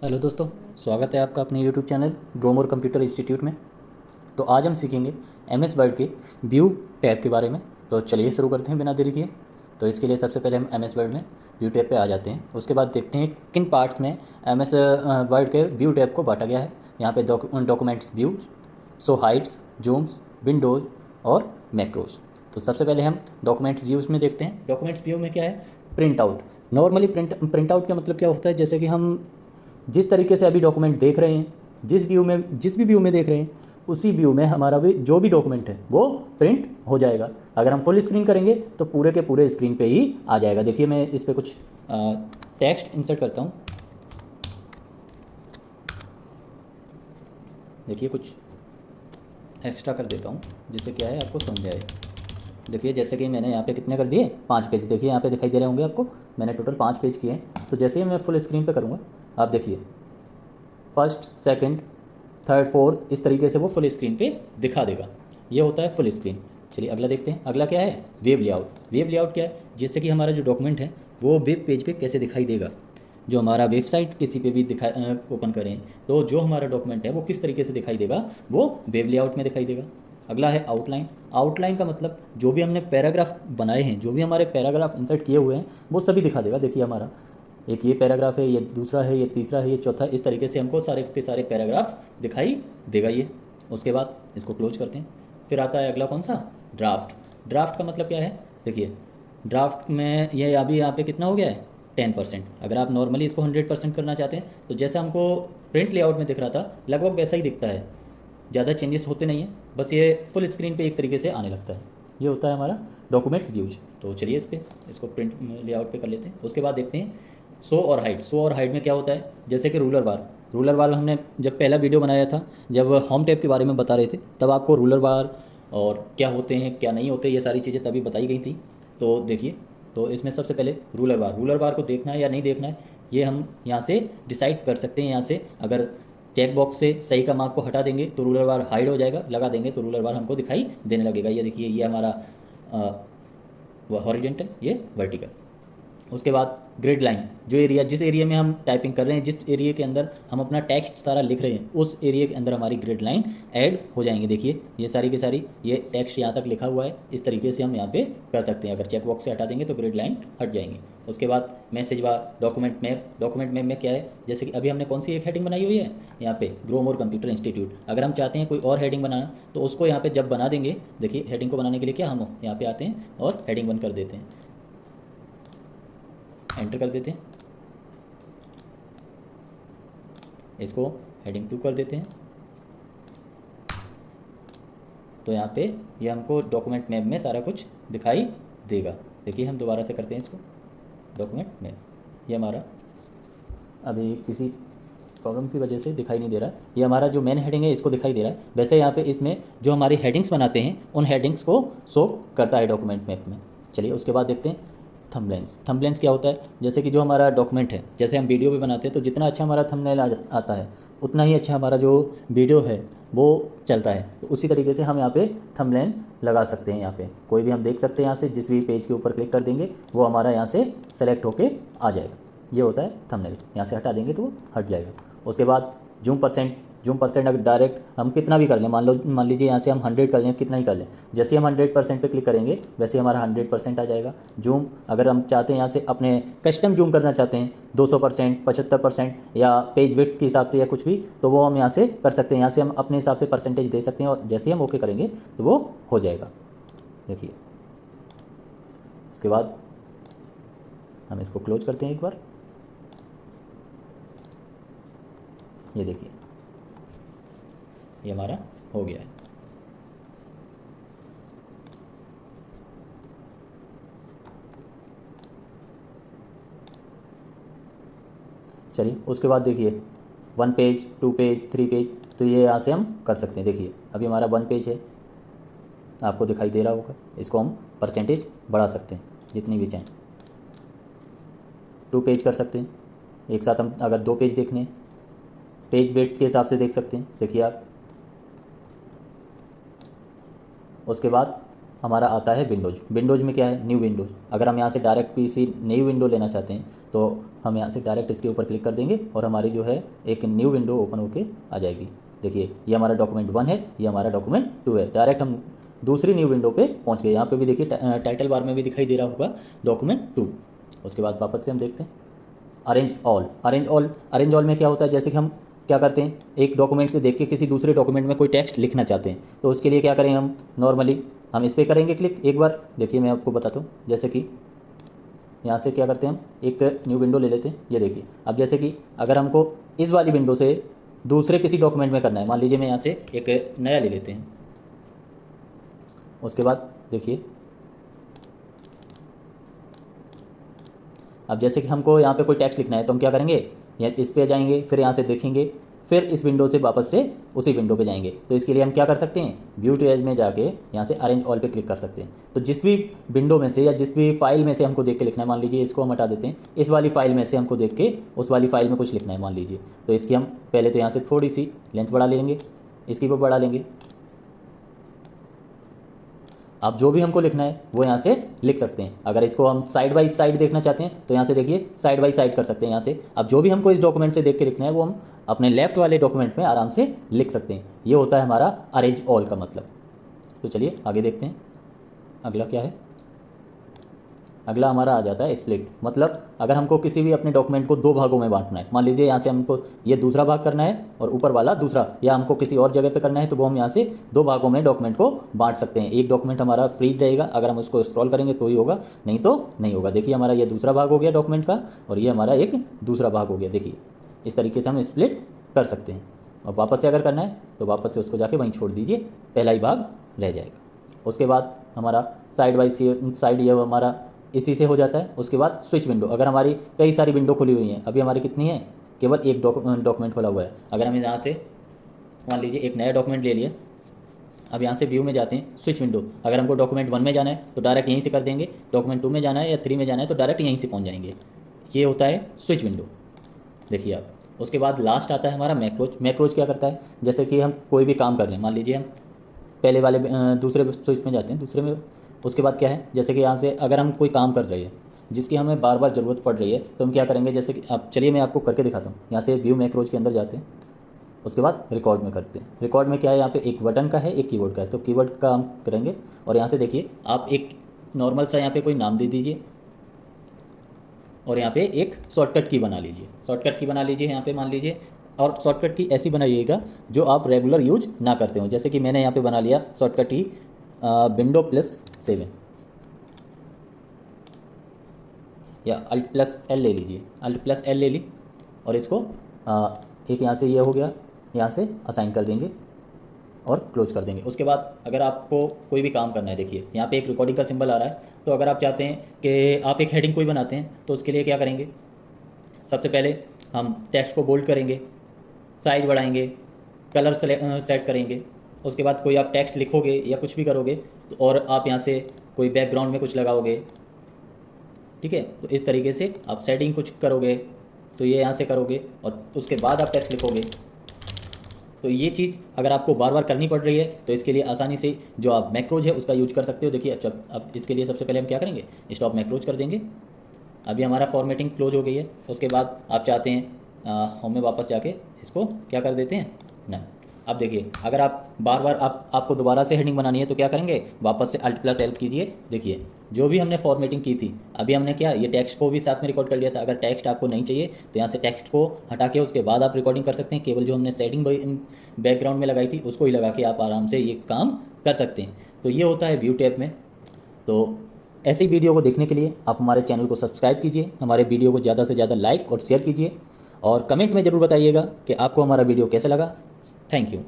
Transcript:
Hello दोस्तों, स्वागत है आपका अपने YouTube channel Growmore computer institute में। तो आज हम सीखेंगे एम एस वर्ड के व्यू टैब के बारे में। तो चलिए शुरू करते हैं बिना देरी किए। तो इसके लिए सबसे पहले हम एम एस वर्ड में व्यू टैब पे आ जाते हैं। उसके बाद देखते हैं किन पार्ट्स में एम एस वर्ड के व्यू टैब को बांटा गया है। यहाँ पे documents view, show Heights, Zooms, Windows और मैक्रोज। तो सबसे पहले हम डॉक्यूमेंट्स व्यूज़ में देखते हैं। डॉक्यूमेंट्स व्यू में क्या है? Print out. Normally print out का मतलब क्या होता है? जैसे कि हम जिस तरीके से अभी डॉक्यूमेंट देख रहे हैं, जिस भी व्यू में देख रहे हैं, उसी व्यू में हमारा भी जो भी डॉक्यूमेंट है वो प्रिंट हो जाएगा। अगर हम फुल स्क्रीन करेंगे तो पूरे के पूरे स्क्रीन पे ही आ जाएगा। देखिए, मैं इस पर कुछ टेक्स्ट इंसर्ट करता हूँ। देखिए, कुछ एक्स्ट्रा कर देता हूँ जिससे क्या है आपको समझ आए। देखिए, जैसे कि मैंने यहाँ पे कितने कर दिए, 5 पेज। देखिए यहाँ पे दिखाई दे रहे होंगे आपको, मैंने टोटल 5 पेज किए हैं। तो जैसे ही मैं फुल स्क्रीन पे करूँगा, आप देखिए फर्स्ट, सेकंड, थर्ड, फोर्थ, इस तरीके से वो फुल स्क्रीन पे दिखा देगा। ये होता है फुल स्क्रीन। चलिए अगला देखते हैं। अगला क्या है? Web layout. वेब लेआउट क्या है? जैसे कि हमारा जो डॉक्यूमेंट है वो वेब पेज पे कैसे दिखाई देगा। जो हमारा वेबसाइट किसी पे भी दिखा ओपन करें तो जो हमारा डॉक्यूमेंट है वो किस तरीके से दिखाई देगा, वो वेब लेआउट में दिखाई देगा। अगला है आउटलाइन। आउटलाइन का मतलब जो भी हमने पैराग्राफ बनाए हैं, जो भी हमारे पैराग्राफ इंसर्ट किए हुए हैं, वो सभी दिखा देगा। देखिए, हमारा एक ये पैराग्राफ है, ये दूसरा है, ये तीसरा है, ये चौथा है। इस तरीके से हमको सारे के सारे पैराग्राफ दिखाई देगा ये। उसके बाद इसको क्लोज करते हैं। फिर आता है अगला कौन सा? ड्राफ्ट। ड्राफ्ट का मतलब क्या है? देखिए, ड्राफ्ट में ये अभी यहाँ पे कितना हो गया है? 10%। अगर आप नॉर्मली इसको 100% करना चाहते हैं तो जैसा हमको प्रिंट लेआउट में दिख रहा था लगभग वैसा ही दिखता है। ज़्यादा चेंजेस होते नहीं हैं, बस ये फुल स्क्रीन पे एक तरीके से आने लगता है। ये होता है हमारा डॉक्यूमेंट्स व्यूज। तो चलिए इसको प्रिंट लेआउट पे कर लेते हैं। उसके बाद देखते हैं शो और हाइड। शो और हाइड में क्या होता है? जैसे कि रूलर बार। रूलर बार हमने जब पहला वीडियो बनाया था, जब होम टैब के बारे में बता रहे थे, तब आपको रूलर बार और क्या होते हैं क्या नहीं होते ये सारी चीज़ें तभी बताई गई थी। तो देखिए, तो इसमें सबसे पहले रूलर बार को देखना है या नहीं देखना है, ये हम यहाँ से डिसाइड कर सकते हैं। यहाँ से अगर चेक बॉक्स से सही का मार्क को हटा देंगे तो रूलर बार हाइड हो जाएगा, लगा देंगे तो रूलर बार हमको दिखाई देने लगेगा। ये देखिए, ये हमारा हॉरिजेंटल, ये वर्टिकल। उसके बाद ग्रिड लाइन। जो एरिया, जिस एरिया में हम टाइपिंग कर रहे हैं, जिस एरिया के अंदर हम अपना टेक्स्ट सारा लिख रहे हैं, उस एरिया के अंदर हमारी ग्रिड लाइन ऐड हो जाएंगे। देखिए, ये सारी की सारी ये टेक्स्ट यहाँ तक लिखा हुआ है, इस तरीके से हम यहाँ पे कर सकते हैं। अगर चेक बॉक्स से हटा देंगे तो ग्रिड लाइन हट जाएंगी। उसके बाद मैसेज बार, डॉक्यूमेंट मैप। डॉक्यूमेंट मैप में क्या है? जैसे कि अभी हमने कौन सी एक हेडिंग बनाई हुई है यहाँ पे, ग्रोमोर कंप्यूटर इंस्टीट्यूट। अगर हम चाहते हैं कोई और हेडिंग बनाना तो उसको यहाँ पे जब बना देंगे, देखिए हेडिंग को बनाने के लिए क्या हम यहाँ पे आते हैं और हेडिंग 1 कर देते हैं, एंटर कर देते हैं। इसको हेडिंग 2 कर देते हैं। तो यहाँ पे ये हमको डॉक्यूमेंट मैप में सारा कुछ दिखाई देगा। देखिए, हम दोबारा से करते हैं इसको, डॉक्यूमेंट मैप। ये हमारा अभी किसी प्रॉब्लम की वजह से दिखाई नहीं दे रहा। ये हमारा जो मेन हेडिंग है इसको दिखाई दे रहा है। वैसे यहाँ पे इसमें जो हमारी हेडिंग्स बनाते हैं उन हेडिंग्स को शो करता है डॉक्यूमेंट मैप में। चलिए उसके बाद देखते हैं थंबनेल्स। थंबनेल्स क्या होता है? जैसे कि जो हमारा डॉक्यूमेंट है, जैसे हम वीडियो भी बनाते हैं तो जितना अच्छा हमारा थंबनेल आता है उतना ही अच्छा हमारा जो वीडियो है वो चलता है। तो उसी तरीके से हम यहाँ पे थंबनेल लगा सकते हैं। यहाँ पे कोई भी हम देख सकते हैं, यहाँ से जिस भी पेज के ऊपर क्लिक कर देंगे वो हमारा यहाँ से सेलेक्ट होके आ जाएगा। ये होता है थंबनेल। यहाँ से हटा देंगे तो वो हट जाएगा। उसके बाद जूम परसेंट अगर डायरेक्ट हम कितना भी कर लें, मान लीजिए यहाँ से हम 100 कर लें, कितना ही कर लें, जैसे हम 100% पे क्लिक करेंगे वैसे हमारा 100% आ जाएगा। जूम अगर हम चाहते हैं यहाँ से अपने कस्टम जूम करना चाहते हैं 200%, 75% या पेज विड्थ के हिसाब से या कुछ भी, तो वो हम यहाँ से कर सकते हैं। यहाँ से हम अपने हिसाब से परसेंटेज दे सकते हैं और जैसे ही हम ओके करेंगे तो वो हो जाएगा। देखिए, उसके बाद हम इसको क्लोज करते हैं एक बार। ये देखिए, ये हमारा हो गया है। चलिए उसके बाद देखिए 1 पेज, 2 पेज, 3 पेज, तो ये यहाँ से हम कर सकते हैं। देखिए अभी हमारा 1 पेज है, आपको दिखाई दे रहा होगा। इसको हम परसेंटेज बढ़ा सकते हैं जितनी भी चाहें। 2 पेज कर सकते हैं एक साथ। हम अगर 2 पेज देखने, पेज वेट के हिसाब से देख सकते हैं। देखिए आप, उसके बाद हमारा आता है विंडोज़। विंडोज़ में क्या है, न्यू विंडोज़। अगर हम यहाँ से डायरेक्ट किसी नई विंडो लेना चाहते हैं तो हम यहाँ से डायरेक्ट इसके ऊपर क्लिक कर देंगे और हमारी जो है एक न्यू विंडो ओपन होके आ जाएगी। देखिए ये हमारा डॉक्यूमेंट 1 है, ये हमारा डॉक्यूमेंट 2 है। डायरेक्ट हम दूसरी न्यू विंडो पे पहुँच गए। यहाँ पे भी देखिए टाइटल बार में भी दिखाई दे रहा होगा डॉक्यूमेंट 2। उसके बाद वापस से हम देखते हैं अरेंज ऑल। अरेंज ऑल में क्या होता है, जैसे कि हम क्या करते हैं, एक डॉक्यूमेंट से देख के किसी दूसरे डॉक्यूमेंट में कोई टेक्स्ट लिखना चाहते हैं तो उसके लिए क्या करें, हम नॉर्मली हम इस पर करेंगे क्लिक एक बार। देखिए मैं आपको बताता हूँ, जैसे कि यहाँ से क्या करते हैं, हम एक न्यू विंडो ले लेते हैं। ये देखिए अब जैसे कि अगर हमको इस वाली विंडो से दूसरे किसी डॉक्यूमेंट में करना है, मान लीजिए मैं यहाँ से एक नया ले लेते हैं। उसके बाद देखिए अब जैसे कि हमको यहाँ पे कोई टेक्स्ट लिखना है तो हम क्या करेंगे, यहाँ इस पे जाएंगे, फिर यहाँ से देखेंगे, फिर इस विंडो से वापस से उसी विंडो पे जाएंगे। तो इसके लिए हम क्या कर सकते हैं, व्यू टू एज में जाके यहाँ से अरेंज ऑल पे क्लिक कर सकते हैं। तो जिस भी विंडो में से या जिस भी फाइल में से हमको देख के लिखना है, मान लीजिए इसको हम हटा देते हैं, इस वाली फाइल में से हमको देख के उस वाली फाइल में कुछ लिखना है मान लीजिए, तो इसकी हम पहले तो यहाँ से थोड़ी सी लेंथ बढ़ा लेंगे, इसकी भी बढ़ा लेंगे। अब जो भी हमको लिखना है वो यहाँ से लिख सकते हैं। अगर इसको हम साइड बाई साइड देखना चाहते हैं तो यहाँ से देखिए साइड बाई साइड कर सकते हैं यहाँ से। अब जो भी हमको इस डॉक्यूमेंट से देख के लिखना है वो हम अपने लेफ्ट वाले डॉक्यूमेंट में आराम से लिख सकते हैं। ये होता है हमारा अरेंज ऑल का मतलब। तो चलिए आगे देखते हैं अगला क्या है। अगला हमारा आ जाता है स्प्लिट। मतलब अगर हमको किसी भी अपने डॉक्यूमेंट को दो भागों में बांटना है, मान लीजिए यहाँ से हमको ये दूसरा भाग करना है और ऊपर वाला दूसरा, या हमको किसी और जगह पे करना है, तो वो हम यहाँ से दो भागों में डॉक्यूमेंट को बांट सकते हैं। एक डॉक्यूमेंट हमारा फ्रीज रहेगा, अगर हम उसको स्क्रॉल करेंगे तो ही होगा, नहीं तो नहीं होगा। देखिए हमारा ये दूसरा भाग हो गया डॉक्यूमेंट का और ये हमारा एक दूसरा भाग हो गया। देखिए इस तरीके से हम स्प्लिट कर सकते हैं। और वापस से अगर करना है तो वापस से उसको जाके वहीं छोड़ दीजिए, पहला ही भाग रह जाएगा। उसके बाद हमारा साइड बाई साइड ये हमारा इसी से हो जाता है। उसके बाद स्विच विंडो, अगर हमारी कई सारी विंडो खुली हुई हैं, अभी हमारी कितनी है, केवल एक डॉक्यूमेंट खुला हुआ है। अगर हम यहाँ से मान लीजिए एक नया डॉक्यूमेंट ले लिया, अब यहाँ से व्यू में जाते हैं, स्विच विंडो, अगर हमको डॉक्यूमेंट 1 में जाना है तो डायरेक्ट यहीं से कर देंगे, डॉक्यूमेंट 2 में जाना है या 3 में जाना है तो डायरेक्ट यहीं से पहुँच जाएंगे। ये होता है स्विच विंडो, देखिए आप। उसके बाद लास्ट आता है हमारा मैक्रोज। मैक्रोज क्या करता है, जैसे कि हम कोई भी काम कर रहे हैं, मान लीजिए हम पहले वाले दूसरे स्विच में जाते हैं, दूसरे में। उसके बाद क्या है, जैसे कि यहाँ से अगर हम कोई काम कर रहे हैं जिसकी हमें बार बार ज़रूरत पड़ रही है तो हम क्या करेंगे, जैसे कि अब चलिए मैं आपको करके दिखाता हूँ। यहाँ से व्यू मैक्रोज के अंदर जाते हैं, उसके बाद रिकॉर्ड में करते हैं। रिकॉर्ड में क्या है, यहाँ पे एक बटन का है, एक कीबोर्ड का है, तो कीबोर्ड का हम करेंगे। और यहाँ से देखिए आप एक नॉर्मल सा यहाँ पे कोई नाम दे दीजिए और यहाँ पे एक शॉर्टकट की बना लीजिए। शॉर्टकट की बना लीजिए यहाँ पे मान लीजिए, और शॉर्टकट की ऐसी बनाइएगा जो आप रेगुलर यूज ना करते हो। जैसे कि मैंने यहाँ पे बना लिया शॉर्टकट की Windows+7 या Alt+L ले लीजिए, Alt+L ले ली और इसको एक यहाँ से ये हो गया, यहाँ से असाइन कर देंगे और क्लोज कर देंगे। उसके बाद अगर आपको कोई भी काम करना है, देखिए यहाँ पे एक रिकॉर्डिंग का सिंबल आ रहा है, तो अगर आप चाहते हैं कि आप एक हेडिंग कोई बनाते हैं तो उसके लिए क्या करेंगे, सबसे पहले हम टेक्स्ट को बोल्ड करेंगे, साइज बढ़ाएंगे, कलर सेट करेंगे। उसके बाद कोई आप टेक्स्ट लिखोगे या कुछ भी करोगे तो और आप यहाँ से कोई बैकग्राउंड में कुछ लगाओगे, ठीक है। तो इस तरीके से आप सेटिंग कुछ करोगे तो ये यहाँ से करोगे और उसके बाद आप टेक्स्ट लिखोगे। तो ये चीज़ अगर आपको बार बार करनी पड़ रही है तो इसके लिए आसानी से जो आप मैक्रोज है उसका यूज कर सकते हो। देखिए अच्छा, अब इसके लिए सबसे पहले हम क्या करेंगे, स्टॉप मैक्रोज कर देंगे। अभी हमारा फॉर्मेटिंग क्लोज हो गई है। उसके बाद आप चाहते हैं होम में वापस जाके इसको क्या कर देते हैं, नन। अब देखिए अगर आप बार बार आपको दोबारा से हेडिंग बनानी है तो क्या करेंगे, वापस से Alt+L कीजिए। देखिए जो भी हमने फॉर्मेटिंग की थी, अभी हमने क्या ये टेक्स्ट को भी साथ में रिकॉर्ड कर लिया था। अगर टेक्स्ट आपको नहीं चाहिए तो यहाँ से टेक्स्ट को हटा के उसके बाद आप रिकॉर्डिंग कर सकते हैं। केवल जो हमने सेटिंग बैकग्राउंड में लगाई थी उसको ही लगा के आप आराम से ये काम कर सकते हैं। तो ये होता है व्यू टैब में। तो ऐसी वीडियो को देखने के लिए आप हमारे चैनल को सब्सक्राइब कीजिए, हमारे वीडियो को ज़्यादा से ज़्यादा लाइक और शेयर कीजिए और कमेंट में ज़रूर बताइएगा कि आपको हमारा वीडियो कैसा लगा। Thank you.